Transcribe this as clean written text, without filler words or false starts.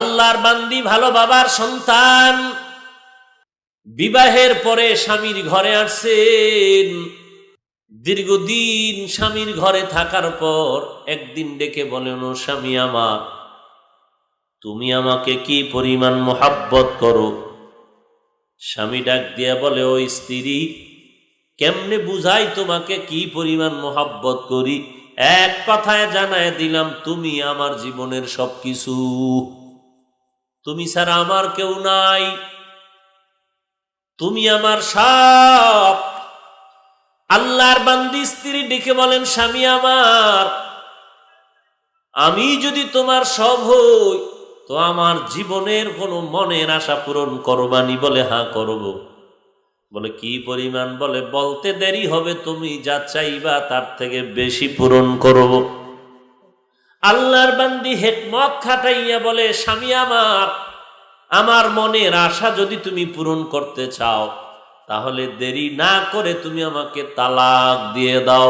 আল্লাহর বান্দি, ভালো বাবার সন্তান, বিবাহের পরে স্বামীর ঘরে আসছেন। দীর্ঘদিন স্বামীর ঘরে থাকার পর একদিন ডেকে বলেন, ও স্বামী আমার, তুমি আমাকে কি পরিমাণ মোহাব্বত করো? স্বামী ডাক দিয়া বলে, ও স্ত্রী, কেমনে বুঝাই তোমাকে কি পরিমাণ মোহাব্বত করি? এক কথায় জানায় দিলাম, তুমি আমার জীবনের সবকিছু, তুমি ছাড়া আমার কেউ নাই, তুমি আমার সব। আল্লাহর বান্দি স্ত্রী ডেকে বলেন, স্বামী আমার, আমি যদি তোমার সব হই তো আমার জীবনের কোনো মনের আশা পূরণ করবানি? বলে, হ্যাঁ করব। বলে, কি পরিমাণ? বলে, বলতে দেরি হবে, তুমি যা চাইবা তার থেকে বেশি পূরণ করব। আল্লাহর বান্দি হিকমত খাটাইয়া বলে, স্বামী আমার, আমার মনের আশা যদি তুমি পূরণ করতে চাও তাহলে দেরি না করে তুমি আমাকে তালাক দিয়ে দাও।